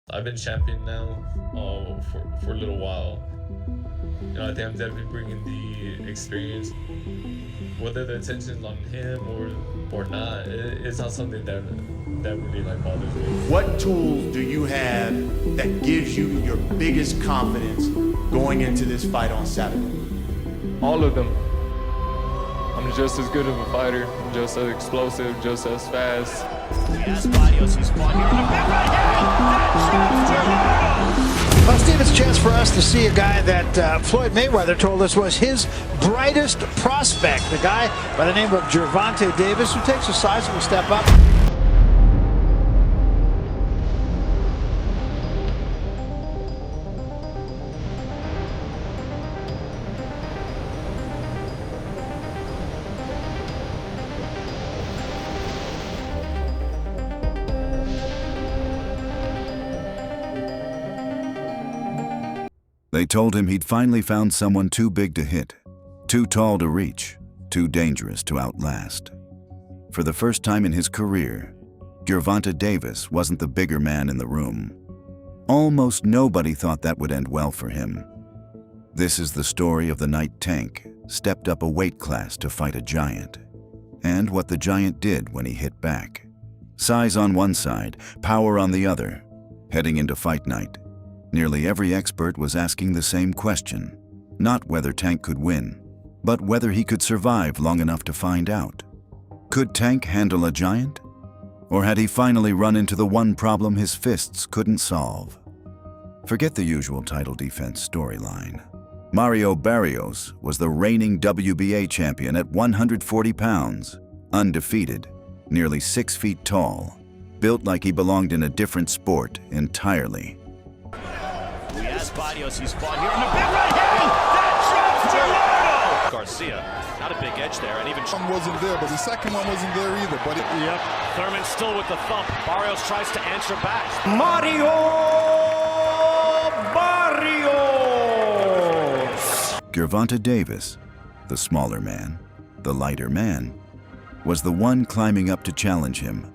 I've been champion now for a little while. You know, I think I'm definitely bringing the experience. Whether the attention's on him or not, it's not something that really like bothers me. What tools do you have that gives you your biggest confidence going into this fight on Saturday? All of them. I'm just as good of a fighter, just as explosive, just as fast. Barrios, he's fought here in a big right hand. Well, Steve, it's a chance for us to see a guy that Floyd Mayweather told us was his brightest prospect, the guy by the name of Gervonta Davis, who takes a sizable step up. They told him he'd finally found someone too big to hit, too tall to reach, too dangerous to outlast. For the first time in his career, Gervonta Davis wasn't the bigger man in the room. Almost nobody thought that would end well for him. This is the story of the night Tank stepped up a weight class to fight a giant, and what the giant did when he hit back. Size on one side, power on the other. Heading into fight night, nearly every expert was asking the same question, not whether Tank could win, but whether he could survive long enough to find out. Could Tank handle a giant? Or had he finally run into the one problem his fists couldn't solve? Forget the usual title defense storyline. Mario Barrios was the reigning WBA champion at 140 pounds, undefeated, nearly 6 feet tall, built like he belonged in a different sport entirely. Barrios, he's fought here in a big right hand. That drops Gerardo. Garcia, not a big edge there, and even one wasn't there, but the second one wasn't there either. But yep, Thurman still with the thump. Barrios tries to answer back. Mario Barrios. Gervonta Davis, the smaller man, the lighter man, was the one climbing up to challenge him,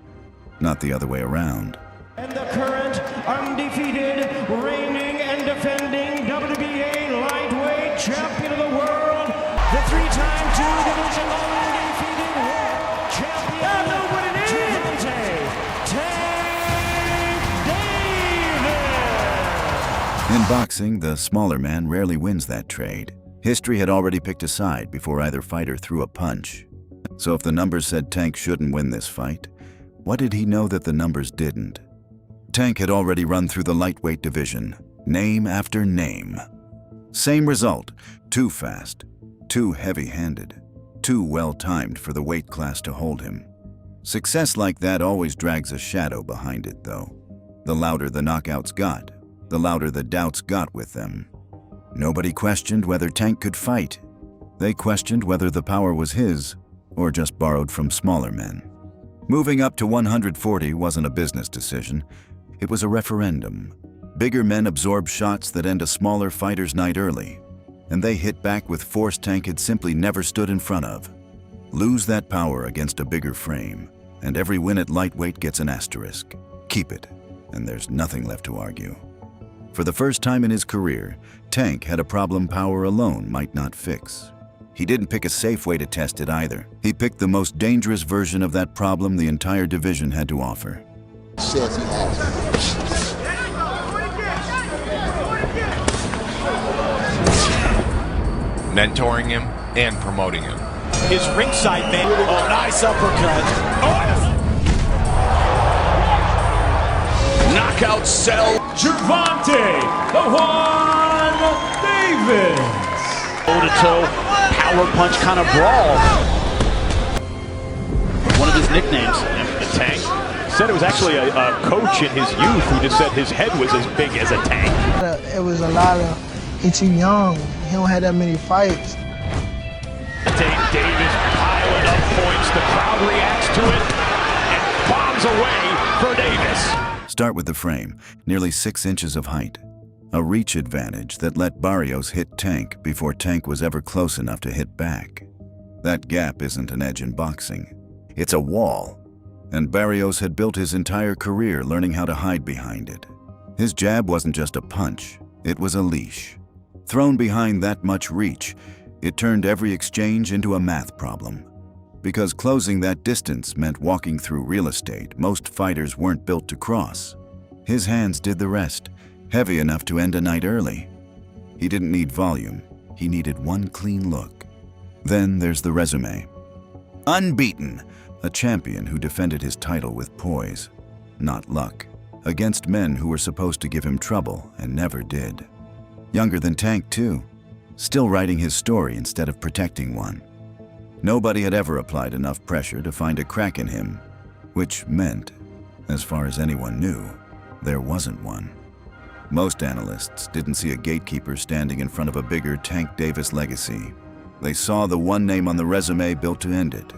not the other way around. And the current undefeated, reigning and defending WBA lightweight champion of the world, the three-time two-division undefeated world champion, and the winning Gervonta Davis. In boxing, the smaller man rarely wins that trade. History had already picked a side before either fighter threw a punch. So if the numbers said Tank shouldn't win this fight, what did he know that the numbers didn't? Tank had already run through the lightweight division, name after name. Same result, too fast, too heavy-handed, too well-timed for the weight class to hold him. Success like that always drags a shadow behind it, though. The louder the knockouts got, the louder the doubts got with them. Nobody questioned whether Tank could fight. They questioned whether the power was his, or just borrowed from smaller men. Moving up to 140 wasn't a business decision. It was a referendum. Bigger men absorb shots that end a smaller fighter's night early, and they hit back with force Tank had simply never stood in front of. Lose that power against a bigger frame, and every win at lightweight gets an asterisk. Keep it, and there's nothing left to argue. For the first time in his career, Tank had a problem power alone might not fix. He didn't pick a safe way to test it either. He picked the most dangerous version of that problem the entire division had to offer. Says he has. Mentoring him and promoting him. His ringside man. Oh, nice uppercut. Knockout cell. Gervonta, the Juan Davis. Toe-to-toe, power punch kind of brawl. One of his nicknames, The Tank. Said it was actually a coach in his youth who just said his head was as big as a tank. It was a lot of, he's too young. He don't have that many fights. Davis piling up points. The crowd reacts to it and bombs away for Davis. Start with the frame, nearly 6 inches of height. A reach advantage that let Barrios hit Tank before Tank was ever close enough to hit back. That gap isn't an edge in boxing. It's a wall. And Barrios had built his entire career learning how to hide behind it. His jab wasn't just a punch, it was a leash. Thrown behind that much reach, it turned every exchange into a math problem. Because closing that distance meant walking through real estate most fighters weren't built to cross. His hands did the rest, heavy enough to end a night early. He didn't need volume, he needed one clean look. Then there's the resume. Unbeaten, a champion who defended his title with poise, not luck, against men who were supposed to give him trouble and never did. Younger than Tank too, still writing his story instead of protecting one. Nobody had ever applied enough pressure to find a crack in him, which meant, as far as anyone knew, there wasn't one. Most analysts didn't see a gatekeeper standing in front of a bigger Tank Davis legacy. They saw the one name on the resume built to end it.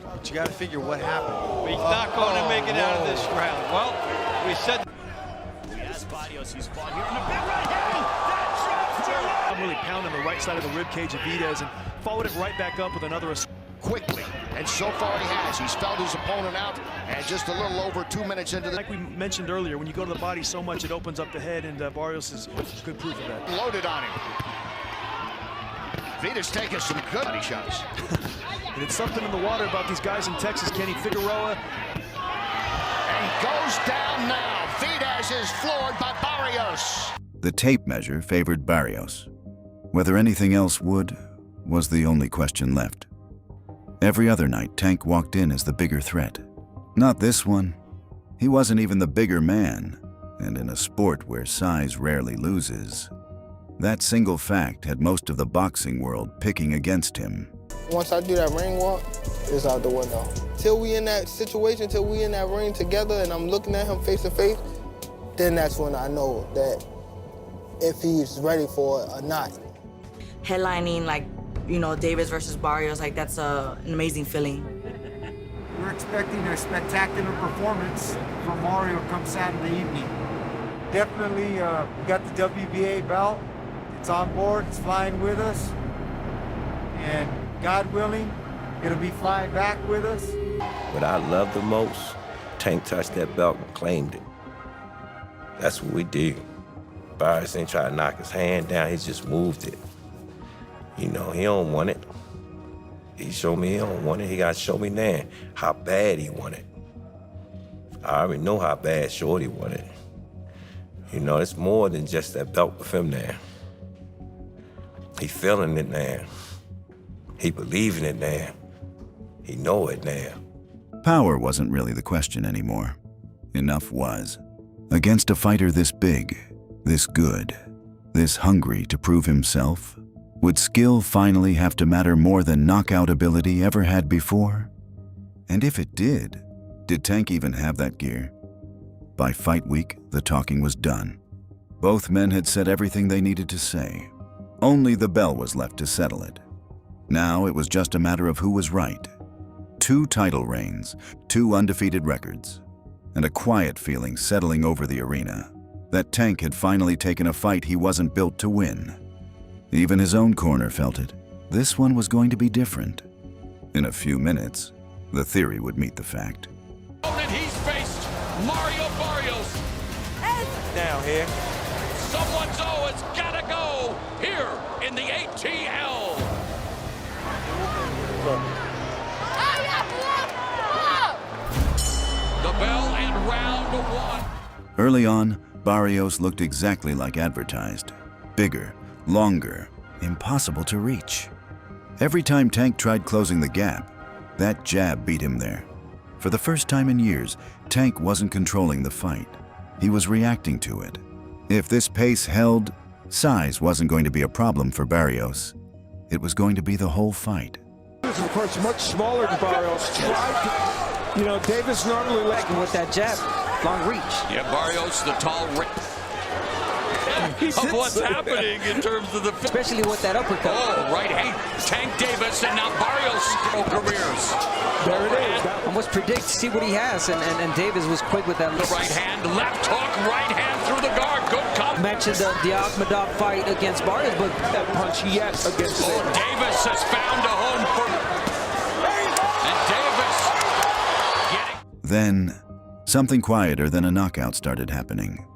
But you got to figure what happened. He's not going to make it out of this round. Well, we said. We asked Barrios, who's fought here, and a big right hand. That drops I'm really pounding the right side of the ribcage of Vides and followed it right back up with another. Quickly, and so far he has. He's felt his opponent out, and just a little over 2 minutes into the... Like we mentioned earlier, when you go to the body so much, it opens up the head, and Barrios is good proof of that. Loaded on him. Vides taking some good body shots. And it's something in the water about these guys in Texas. Kenny Figueroa. And goes down now. Vides is floored by Barrios. The tape measure favored Barrios. Whether anything else would was the only question left. Every other night, Tank walked in as the bigger threat. Not this one. He wasn't even the bigger man, and in a sport where size rarely loses, that single fact had most of the boxing world picking against him. Once I do that ring walk, it's out the window. Till we in that situation, till we in that ring together and I'm looking at him face to face, then that's when I know that if he's ready for it or not. Headlining, like, you know, Davis versus Barrios, like that's an amazing feeling. We're expecting a spectacular performance from Mario come Saturday evening. Definitely, we got the WBA belt. It's on board, it's flying with us. And God willing, it'll be flying back with us. What I love the most, Tank touched that belt and claimed it. That's what we did. Barrios ain't try to knock his hand down, he just moved it. You know, he don't want it. He showed me he don't want it. He got to show me now how bad he want it. I already know how bad Shorty want it. You know, it's more than just that belt with him now. He feeling it now. He believing it now. He know it now. Power wasn't really the question anymore. Enough was. Against a fighter this big, this good, this hungry to prove himself, would skill finally have to matter more than knockout ability ever had before? And if it did Tank even have that gear? By fight week, the talking was done. Both men had said everything they needed to say. Only the bell was left to settle it. Now it was just a matter of who was right. 2 title reigns, 2 undefeated records, and a quiet feeling settling over the arena that Tank had finally taken a fight he wasn't built to win. Even his own corner felt it. This one was going to be different. In a few minutes, the theory would meet the fact. And he's faced Mario Barrios. Now here. Someone's it's gotta go here in the ATL. The bell and round 1. Early on, Barrios looked exactly like advertised. Bigger, longer, impossible to reach. Every time Tank tried closing the gap, that jab beat him there. For the first time in years, Tank wasn't controlling the fight. He was reacting to it. If this pace held, size wasn't going to be a problem for Barrios. It was going to be the whole fight. This is, of course, much smaller than Barrios. You know, Davis normally like with that jab, long reach. Yeah, Barrios, the tall of what's happening in terms of the... Especially with that uppercut. Oh, right hand. Tank Davis and now Barrios careers. There it is. Almost predict, see what he has, and Davis was quick with that. The right hand, left hook, right hand through the guard. Good combo. Mentioned the Akhmadov fight against Barrios, but that punch, yes, against Davis has found a home for... And Davis getting... Then, something quieter than a knockout started happening.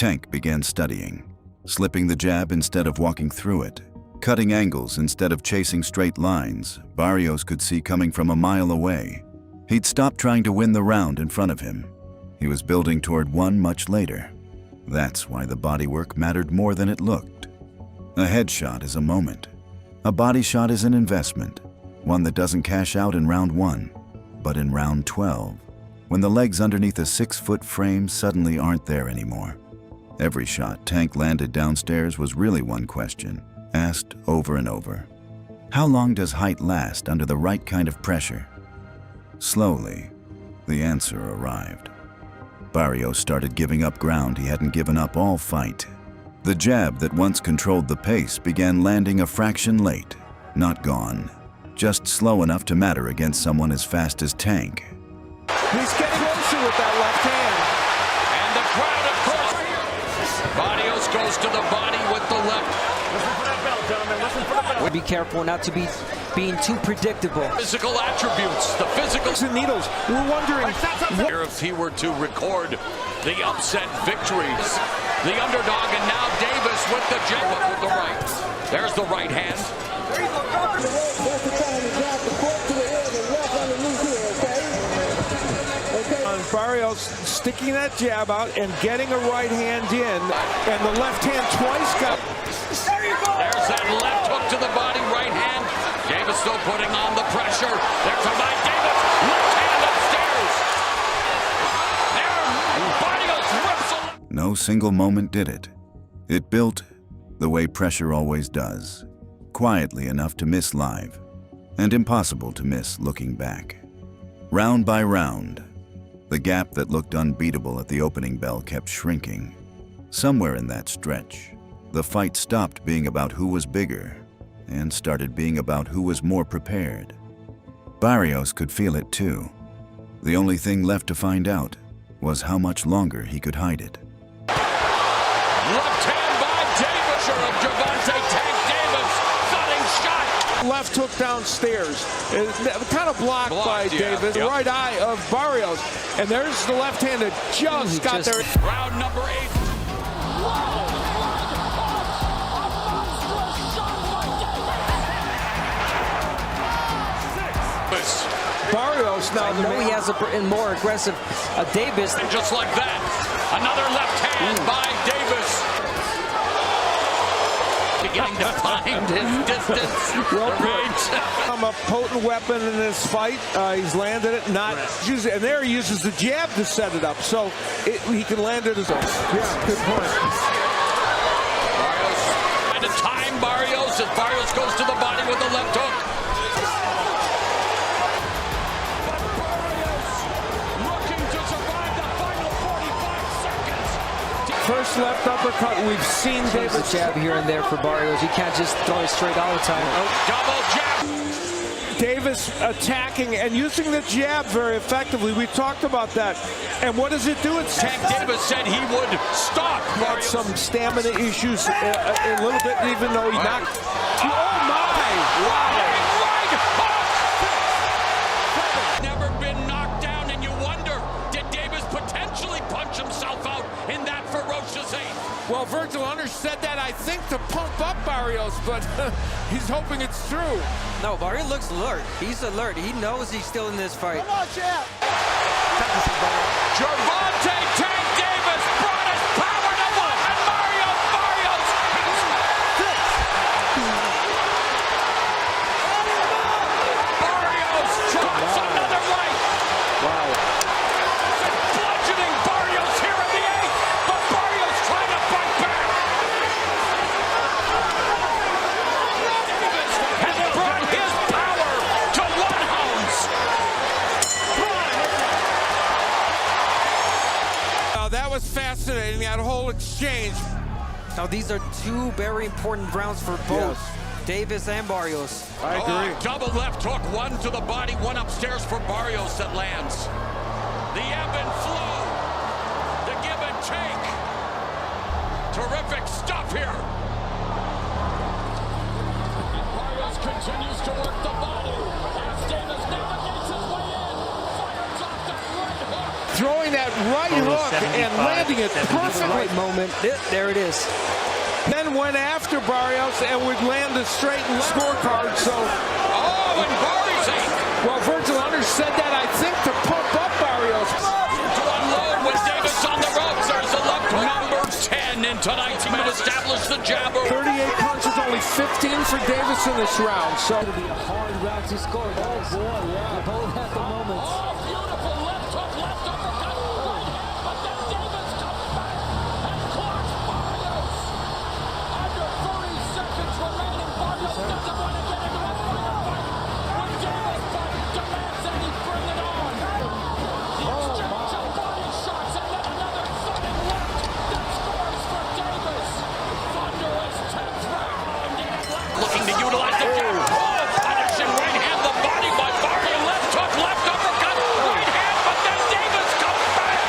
Tank began studying, slipping the jab instead of walking through it, cutting angles instead of chasing straight lines Barrios could see coming from a mile away. He'd stopped trying to win the round in front of him. He was building toward one much later. That's why the bodywork mattered more than it looked. A headshot is a moment. A body shot is an investment, one that doesn't cash out in round 1, but in round 12, when the legs underneath a 6-foot frame suddenly aren't there anymore. Every shot Tank landed downstairs was really one question, asked over and over. How long does height last under the right kind of pressure? Slowly, the answer arrived. Barrios started giving up ground he hadn't given up all fight. The jab that once controlled the pace began landing a fraction late, not gone, just slow enough to matter against someone as fast as Tank. He's getting closer with that left hand. And the crowd, of course. Barrios goes to the body with the left. Listen for that bell, gentlemen. Listen for the bell. Be careful not to be being too predictable. Physical attributes, the physical and needles. We're wondering if he were to record the upset victories. The underdog, and now Davis with the jab with the right. There's the right hand. Barrios sticking that jab out and getting a right hand in, and the left hand twice got. There's that left hook to the body, right hand. Davis still putting on the pressure. There to my Davis, left hand upstairs. There, Barrios rips a... No single moment did it. It built the way pressure always does, quietly enough to miss live, and impossible to miss looking back. Round by round, the gap that looked unbeatable at the opening bell kept shrinking. Somewhere in that stretch, the fight stopped being about who was bigger and started being about who was more prepared. Barrios could feel it too. The only thing left to find out was how much longer he could hide it. Left hand by Davis, of Gervonta Davis, thudding shot. Left hook downstairs, kind of blocked by Davis. The right eye of Barrios, and there's the left hand that just got there. Round number 8. Barrios now. I know he has a more aggressive Davis. And just like that, another left hand by Davis. Beginning to find his distance. Well, a potent weapon in this fight. He's landed it, not using, and there he uses the jab to set it up, so he can land it as well. Yeah, good point. Barrios trying to time Barrios as Barrios goes to the body with the left hook. But Barrios looking to survive the final 45 seconds. First left uppercut we've seen. Davis jab here and there for Barrios. You can't just throw it straight all the time. Double jab. Davis attacking and using the jab very effectively. We talked about that. And what does it do? Tank Davis said he would stop Barrios. Some stamina issues a little bit, even though he knocked. Oh my! Wow! Never been knocked down, and you wonder, did Davis potentially punch himself out in that ferocious 8? Well, Virgil Hunter said that, I think, to pump up Barrios, but he's hoping it's true. No, Barrios looks alert. He's alert. He knows he's still in this fight. Come on, champ. Gervonta Tank Davis brought his power to 1, and Mario Barrios Barrios drops another right. Wow. Bludgeoning Barrios here in the 8th, but Barrios trying to fight back. Davis has brought his power to 1 ounce. That was fascinating, that whole exchange. Now, these are 2 very important rounds for both Davis and Barrios. I agree. Double left hook, 1 to the body, 1 upstairs for Barrios that lands. The ebb and flow, the give and take. Terrific stuff here. Barrios continues to work the body as Davis navigates his way in. Fires off that right hook. throwing that right hook and landing it perfectly. Right moment. There it is. Then went after Barrios and would land a straight scorecard. So, and Barrios. Well, Virgil Hunter said that, I think, to pump up Barrios. To unload with Davis on the ropes. There's the left hook. Number 10 in tonight's match. Establish the jabber. 38 punches, only 15 for Davis in this round. So It'll be a hard round to score. Oh boy, yeah. You both have the moments. Beautiful left hook, left uppercut, right hand, but then Davis comes back and clocks Barrios. Under 30 seconds remaining, Barrios doesn't want to get into a firefight. When Davis demands that he bring it on. The exchange of body shots and then another sudden left that scores for Davis. Thunderous 10th round in Atlanta. Looking to utilize the jab. Punishing right hand, the body by Barrios. Left hook, left uppercut, right hand, but then Davis comes back.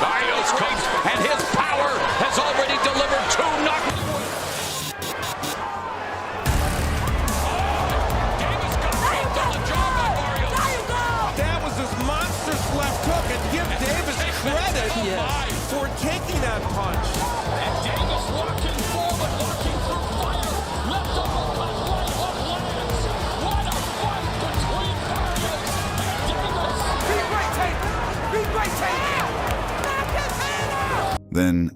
Barrios comes, and his power has already delivered 2 knockouts. Davis comes right on the jaw by Barrios. that was his monstrous left hook, and give Davis credit for taking that punch. And Davis walking forward, walking through fire. Left uppercut, right hook lands. What a fight between Barrios and Davis. Then,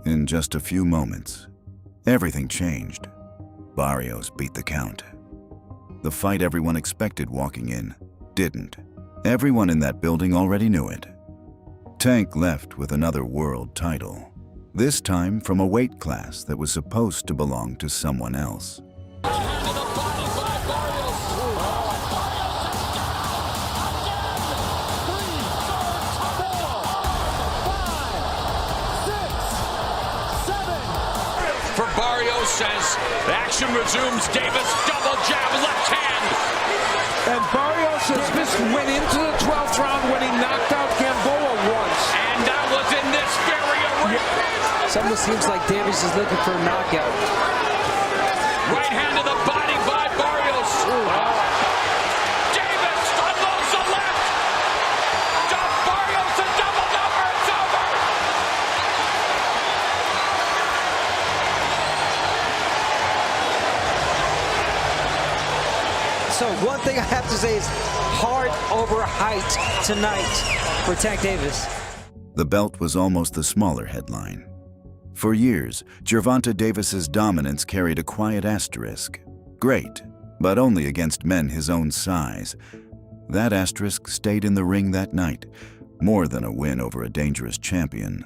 in just a few moments, everything changed. Barrios beat the count. The fight everyone expected walking in didn't. Everyone in that building already knew it. Tank left with another world title, this time from a weight class that was supposed to belong to someone else. For Barrios as action resumes. Davis double jab, left hand. And Barrios just went into the 12th round when he knocked out Gamboa once. And that was in this very arena. It almost seems like Davis is looking for a knockout. Right hand to the body by Barrios. Davis unloads the left. Barrios a double number. It's over. So one thing I have to say is heart over height tonight for Tank Davis. The belt was almost the smaller headline. For years, Gervonta Davis's dominance carried a quiet asterisk. Great, but only against men his own size. That asterisk stayed in the ring that night, more than a win over a dangerous champion.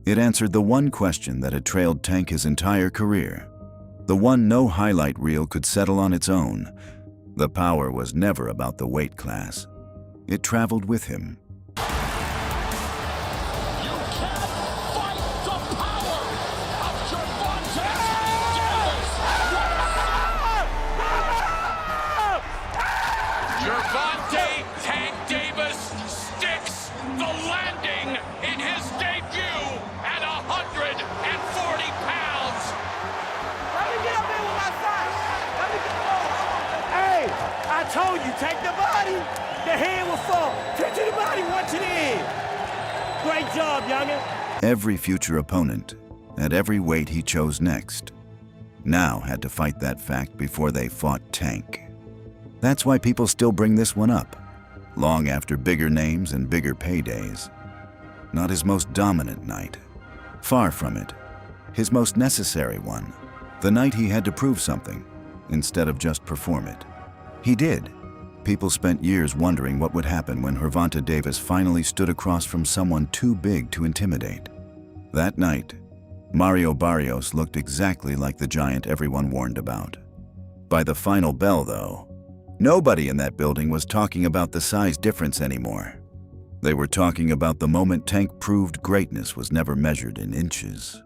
It answered the one question that had trailed Tank his entire career. The one no highlight reel could settle on its own. The power was never about the weight class. It traveled with him. Gervonta Tank Davis sticks the landing in his debut at 140 pounds. Let me get up there with my side. Let me get up. Hey, I told you, take the body. The head will fall. Turn to the body, one to the head. Great job, youngin. Every future opponent, at every weight he chose next, now had to fight that fact before they fought Tank. That's why people still bring this one up, long after bigger names and bigger paydays. Not his most dominant night. Far from it. His most necessary one. The night he had to prove something, instead of just perform it. He did. People spent years wondering what would happen when Gervonta Davis finally stood across from someone too big to intimidate. That night, Mario Barrios looked exactly like the giant everyone warned about. By the final bell, though, nobody in that building was talking about the size difference anymore. They were talking about the moment Tank proved greatness was never measured in inches.